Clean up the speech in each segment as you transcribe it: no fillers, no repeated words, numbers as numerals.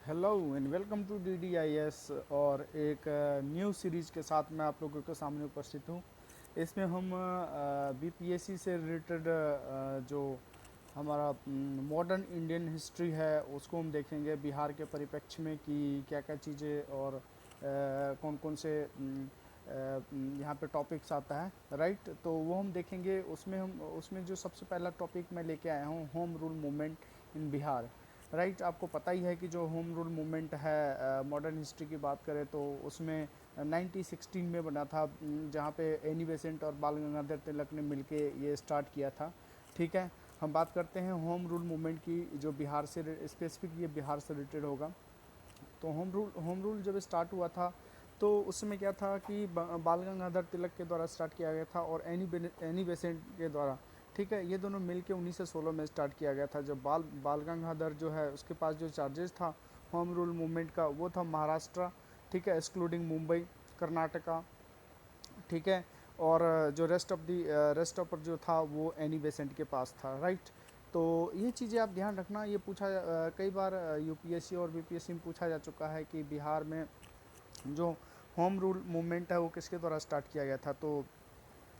Hello and welcome to DDIS और एक new series के साथ मैं आप लोगों के सामने उपस्थित हूँ। इसमें हम BPSC से रिलेटेड जो हमारा मॉडर्न इंडियन हिस्ट्री है उसको हम देखेंगे बिहार के परिप्रेक्ष्य में कि क्या क्या चीज़ें और कौन कौन से यहाँ पे टॉपिक्स आता है, राइट। तो वो हम देखेंगे। उसमें जो सबसे पहला टॉपिक मैं लेके आया हूँ, home rule movement in Bihar. Right, आपको पता ही है कि जो होम रूल मूवमेंट है मॉडर्न हिस्ट्री की बात करें तो उसमें 1916 में बना था, जहाँ पे एनी बेसेंट और बाल गंगाधर तिलक ने मिलके ये स्टार्ट किया था। ठीक है, हम बात करते हैं होम रूल मूवमेंट की, जो बिहार से स्पेसिफिक ये बिहार से रिलेटेड होगा। तो होम रूल जब स्टार्ट हुआ था तो उस समय क्या था कि बाल गंगाधर तिलक के द्वारा स्टार्ट किया गया था और एनी बेसेंट के द्वारा। ठीक है, ये दोनों मिलके 1916 में स्टार्ट किया गया था। जब बाल गंगाधर जो है उसके पास जो चार्जेस था होम रूल मूवमेंट का वो था महाराष्ट्र, ठीक है, एक्सक्लूडिंग मुंबई, कर्नाटका, ठीक है। और जो रेस्ट ऑफ जो था वो एनी बेसेंट के पास था, राइट। तो ये चीज़ें आप ध्यान रखना। ये कई बार UPSC और BPSC में पूछा जा चुका है कि बिहार में जो होम रूल मूवमेंट है वो किसके द्वारा स्टार्ट किया गया था। तो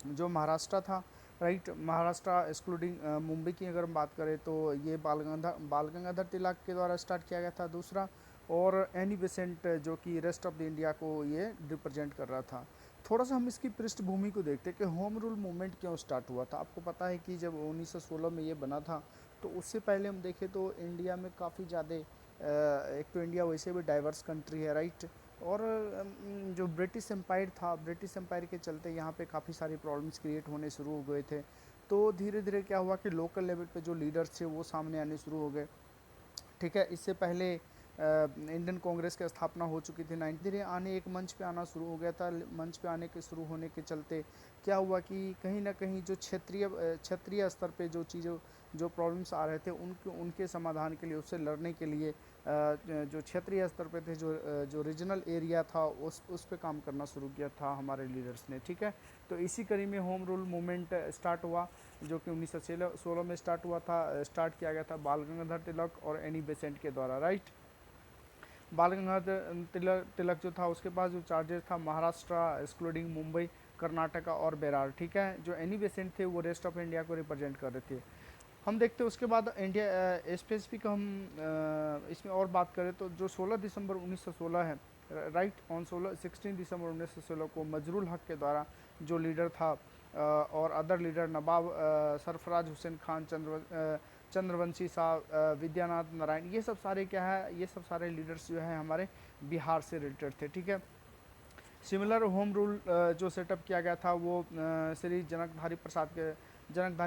जो महाराष्ट्र था, राइट, महाराष्ट्र एक्सक्लूडिंग मुंबई की अगर हम बात करें तो ये बाल गंगाधर तिलक के द्वारा स्टार्ट किया गया था दूसरा। और एनी बेसेंट जो कि रेस्ट ऑफ द इंडिया को ये रिप्रेजेंट कर रहा था। थोड़ा सा हम इसकी पृष्ठभूमि को देखते हैं कि होम रूल मूवमेंट क्यों स्टार्ट हुआ था। आपको पता है कि जब 1916 में ये बना था तो उससे पहले हम देखें तो इंडिया में काफ़ी ज़्यादा एक तो इंडिया वैसे भी डाइवर्स कंट्री है, राइट। और जो ब्रिटिश एम्पायर था, ब्रिटिश एम्पायर के चलते यहाँ पे काफ़ी सारी प्रॉब्लम्स क्रिएट होने शुरू हो गए थे। तो धीरे धीरे क्या हुआ कि लोकल लेवल पे जो लीडर्स थे वो सामने आने शुरू हो गए। ठीक है, इससे पहले इंडियन कांग्रेस की स्थापना हो चुकी थी। 90 धीरे आने एक मंच पे आना शुरू हो गया था। मंच पे आने के शुरू होने के चलते क्या हुआ कि कहीं ना कहीं जो क्षेत्रीय स्तर पे जो चीज़ों जो प्रॉब्लम्स आ रहे थे उनके उनके समाधान के लिए, उससे लड़ने के लिए जो क्षेत्रीय स्तर पे थे, जो रीजनल एरिया था उस पे काम करना शुरू किया था हमारे लीडर्स ने। ठीक है, तो इसी कड़ी में होम रूल मूवमेंट स्टार्ट हुआ, जो कि 1916 में स्टार्ट किया गया था बाल गंगाधर तिलक और एनी बेसेंट के द्वारा, राइट। बाल गंगाधर तिलक जो था उसके पास जो चार्जेस था महाराष्ट्र एक्सक्लूडिंग मुंबई, कर्नाटका और बेरार। ठीक है, जो एनी बेसेंट थे वो रेस्ट ऑफ इंडिया को रिप्रेजेंट कर रहे थे। हम देखते हैं उसके बाद इंडिया स्पेसिफिक हम इसमें और बात करें तो जो 16 दिसंबर 1916 है, राइट, ऑन 16 दिसंबर 1916 को मजरूल हक के द्वारा जो लीडर था और अदर लीडर नवाब सरफराज हुसैन खान, चंद्रवंशी साहब, विद्यानाथ नारायण, ये सब सारे क्या है, ये सब सारे लीडर्स जो है हमारे बिहार से रिलेटेड थे। ठीक है, सिमिलर होम रूल जो सेटअप किया गया था वो श्री जनकधारी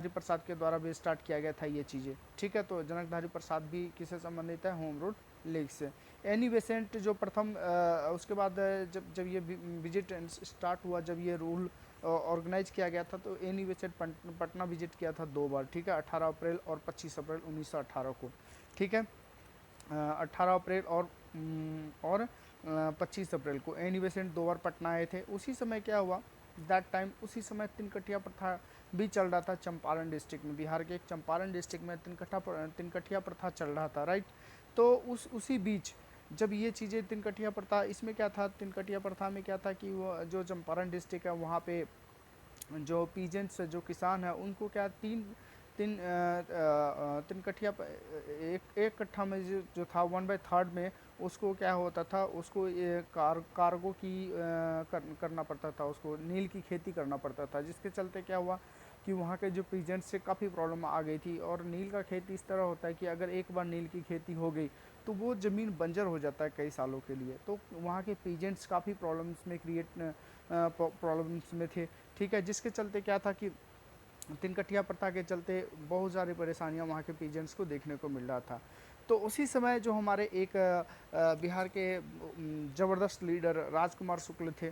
प्रसाद के द्वारा भी स्टार्ट किया गया था ये चीज़ें। ठीक है, तो जनकधारी प्रसाद भी किससे संबंधित है, होम रूल लीग से। एनी बेसेंट जो प्रथम उसके बाद जब ये विजिट स्टार्ट हुआ, जब ये रूल ऑर्गेनाइज किया गया था तो एनी बेसेंट पटना विजिट किया था 2 बार। ठीक है, 18 अप्रैल और 25 अप्रैल 1918 को। ठीक है, 18 अप्रैल और 25 अप्रैल को एनी बेसेंट 2 बार पटना आए थे। उसी समय क्या हुआ, उसी समय तिनकठिया प्रथा भी चल रहा था चंपारण डिस्ट्रिक्ट में। बिहार के एक चंपारण डिस्ट्रिक्ट में तिनकठिया प्रथा चल रहा था, राइट। तो उसी बीच जब ये चीज़ें तिनकठिया प्रथा, इसमें क्या था, तिनकठिया प्रथा में क्या था कि वो जो चंपारण डिस्ट्रिक्ट है वहाँ पे जो पीजेंट्स जो किसान है उनको क्या तीन तीन तीन कट्ठिया एक एक कट्ठा में जो था 1/3 में उसको क्या होता था, उसको ये कार्गो की करना पड़ता था, उसको नील की खेती करना पड़ता था। जिसके चलते क्या हुआ कि वहाँ के जो पीजेंट्स से काफ़ी प्रॉब्लम आ गई थी। और नील का खेती इस तरह होता है कि अगर एक बार नील की खेती हो गई तो वो ज़मीन बंजर हो जाता है कई सालों के लिए। तो वहाँ के पीजेंट्स काफ़ी प्रॉब्लम्स में थे। ठीक है, जिसके चलते क्या था कि तिनकठिया प्रथा के चलते बहुत सारी परेशानियां वहाँ के पीजेंट्स को देखने को मिल रहा था। तो उसी समय जो हमारे एक बिहार के ज़बरदस्त लीडर राजकुमार शुक्ल थे।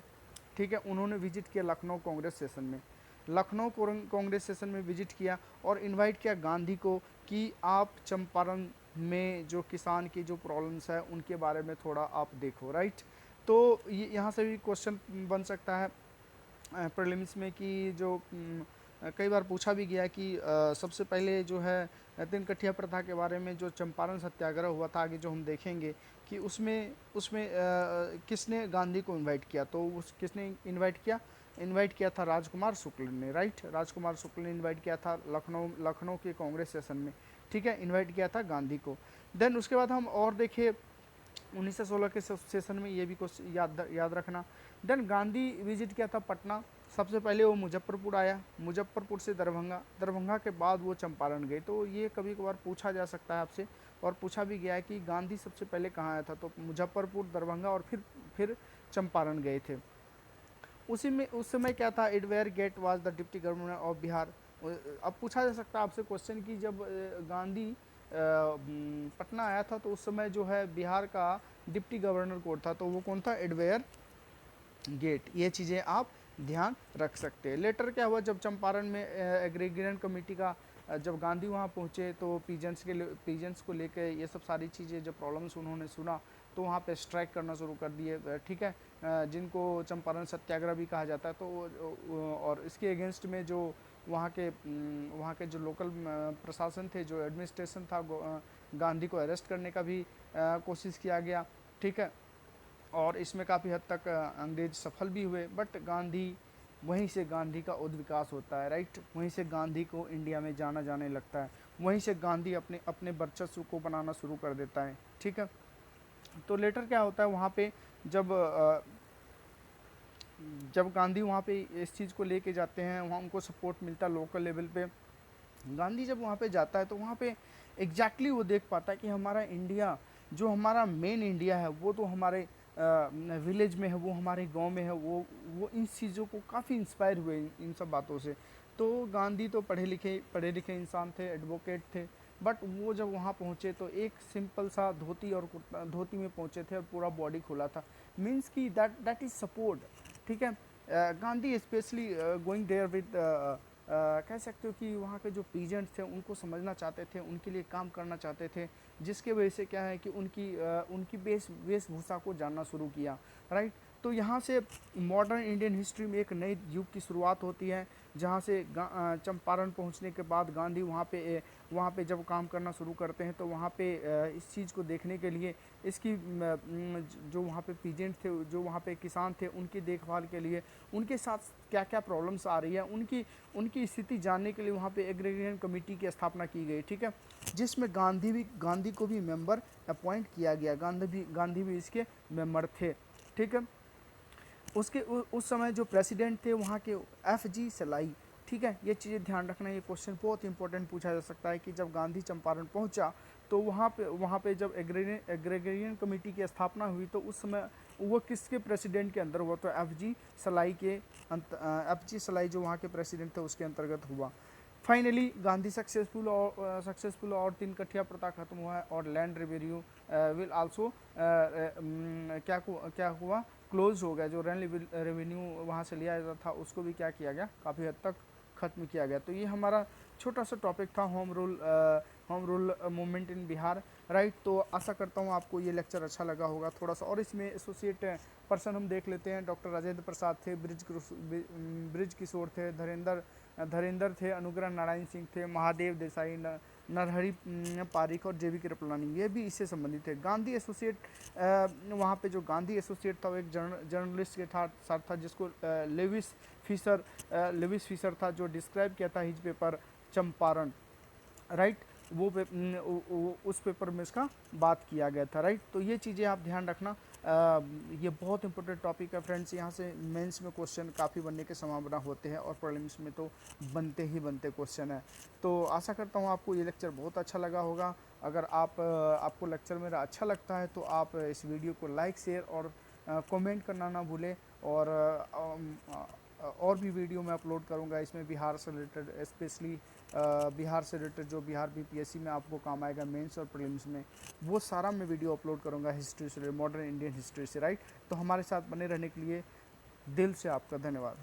ठीक है, उन्होंने विजिट किया लखनऊ कांग्रेस सेशन में। कांग्रेस सेशन में विजिट किया और इनवाइट किया गांधी को कि आप चंपारण में जो किसान की जो प्रॉब्लम्स है उनके बारे में थोड़ा आप देखो, राइट। तो यहाँ से भी क्वेश्चन बन सकता है प्रीलिम्स में कि जो कई बार पूछा भी गया कि सबसे पहले जो है तीन कठिया प्रथा के बारे में जो चंपारण सत्याग्रह हुआ था, आगे जो हम देखेंगे कि उसमें उसमें किसने गांधी को इनवाइट किया, तो उस किसने इनवाइट किया था राजकुमार शुक्ल ने, राइट। राजकुमार शुक्ल ने इनवाइट किया था लखनऊ के कांग्रेस सेशन में, ठीक है, इनवाइट किया था गांधी को। देन उसके बाद हम और देखे 1916 के सेशन में, ये भी कुछ याद रखना। देन गांधी विजिट किया था पटना, सबसे पहले वो मुजफ्फरपुर आया, मुजफ्फरपुर से दरभंगा, दरभंगा के बाद वो चंपारण गए। तो ये कभी कभार पूछा जा सकता है आपसे, और पूछा भी गया है कि गांधी सबसे पहले कहाँ आया था, तो मुजफ्फरपुर, दरभंगा और फिर चंपारण गए थे। उसी में उस समय क्या था, Edward Gait was the deputy governor of Bihar. अब पूछा जा सकता है आपसे क्वेश्चन कि जब गांधी पटना आया था तो उस समय जो है बिहार का डिप्टी गवर्नर कौन था, तो वो कौन था, एडवेयर गेट। ये चीज़ें आप ध्यान रख सकते हैं। लेटर क्या हुआ, जब चंपारण में एग्रीगेशन कमेटी का जब गांधी वहाँ पहुँचे तो पीजेंट्स को लेकर ये सब सारी चीज़ें जो प्रॉब्लम्स उन्होंने सुना, तो वहाँ पे स्ट्राइक करना शुरू कर दिए, ठीक है, जिनको चंपारण सत्याग्रह भी कहा जाता है। तो और इसके अगेंस्ट में जो वहाँ के जो लोकल प्रशासन थे, जो एडमिनिस्ट्रेशन था, गांधी को अरेस्ट करने का भी कोशिश किया गया, ठीक है, और इसमें काफ़ी हद तक अंग्रेज सफल भी हुए। बट वहीं से गांधी का उद्विकास होता है, राइट। वहीं से गांधी को इंडिया में जाना जाने लगता है, वहीं से गांधी अपने वर्चस्व को बनाना शुरू कर देता है, ठीक है। तो लेटर क्या होता है वहाँ पे, जब गांधी वहाँ पे इस चीज़ को लेके जाते हैं, वहाँ उनको सपोर्ट मिलता है लोकल लेवल पे। गांधी जब वहाँ पे जाता है तो वहाँ पे एग्जैक्टली वो देख पाता है कि हमारा इंडिया, जो हमारा मेन इंडिया है, वो तो हमारे विलेज में है, वो हमारे गांव में है। वो इन चीज़ों को काफ़ी इंस्पायर हुए इन सब बातों से। तो गांधी तो पढ़े लिखे इंसान थे, एडवोकेट थे, बट वो जब वहाँ पहुँचे तो एक सिंपल सा धोती में पहुँचे थे और पूरा बॉडी खुला था, मीन्स कि दैट इज़ सपोर्ट, ठीक है। Gandhi specially going there with, कह सकते हो कि वहाँ के जो पीजेंट्स थे उनको समझना चाहते थे, उनके लिए काम करना चाहते थे, जिसके वजह से क्या है कि उनकी वेशभूषा को जानना शुरू किया, राइट। तो यहाँ से मॉडर्न इंडियन हिस्ट्री में एक नई युग की शुरुआत होती है, जहाँ से चंपारण पहुँचने के बाद गांधी वहाँ पे जब काम करना शुरू करते हैं, तो वहाँ पे इस चीज़ को देखने के लिए इसकी जो वहाँ पे पीजेंट थे, जो वहाँ पे किसान थे, उनकी देखभाल के लिए उनके साथ क्या क्या प्रॉब्लम्स आ रही है, उनकी स्थिति जानने के लिए वहाँ पे एग्रीगेशन कमेटी की स्थापना की गई, ठीक है, जिसमें गांधी को भी मेंबर अपॉइंट किया गया। गांधी भी इसके मेंबर थे, ठीक है। उस समय जो प्रेसिडेंट थे वहाँ के FG सलाई, ठीक है। ये चीज़ें ध्यान रखना, ये क्वेश्चन बहुत इंपॉर्टेंट पूछा जा सकता है कि जब गांधी चंपारण पहुँचा तो वहाँ पे जब एग्रीगेशन कमेटी की स्थापना हुई तो उस समय वो किसके प्रेसिडेंट के अंदर हुआ, तो FG सलाई जो वहाँ के प्रेसिडेंट थे उसके अंतर्गत हुआ। फाइनली गांधी सक्सेसफुल और तीन कठिया प्रथा खत्म हुआ है, और लैंड रेवेन्यू विल आल्सो क्या हुआ, क्लोज हो गया। जो लैंड रेवेन्यू वहाँ से लिया जाता था उसको भी क्या किया गया, काफ़ी हद तक ख़त्म किया गया। तो ये हमारा छोटा सा टॉपिक था, home rule movement in Bihar, right. तो आशा करता हूँ आपको ये लेक्चर अच्छा लगा होगा थोड़ा सा। और इसमें एसोसिएट पर्सन हम देख लेते हैं, डॉक्टर राजेंद्र प्रसाद थे, ब्रिज किशोर थे, धरेंद्र थे, अनुग्रह नारायण सिंह थे, महादेव देसाई, नरहरि पारिक और JV कृपलानी, ये भी इससे संबंधित थे। गांधी एसोसिएट, वहाँ पे जो गांधी एसोसिएट था वो एक जर्नलिस्ट के साथ था, जिसको लेविस फिशर था, जो डिस्क्राइब किया था हिज पेपर चंपारण, राइट। उस पेपर में इसका बात किया गया था, राइट। तो ये चीज़ें आप ध्यान रखना, ये बहुत इंपॉर्टेंट टॉपिक है फ्रेंड्स। यहाँ से मेंस में क्वेश्चन काफ़ी बनने की संभावना होते हैं, और प्रीलिम्स में तो बनते क्वेश्चन है। तो आशा करता हूँ आपको ये लेक्चर बहुत अच्छा लगा होगा। अगर आपको लेक्चर मेरा अच्छा लगता है तो आप इस वीडियो को लाइक, शेयर और कमेंट करना ना भूलें। और भी वीडियो मैं अपलोड करूंगा इसमें बिहार से रिलेटेड, स्पेशली बिहार से रिलेटेड, जो बिहार BPSC में आपको काम आएगा मेंस और प्रीलिम्स में, वो सारा मैं वीडियो अपलोड करूंगा हिस्ट्री से, मॉडर्न इंडियन हिस्ट्री से, राइट। तो हमारे साथ बने रहने के लिए दिल से आपका धन्यवाद।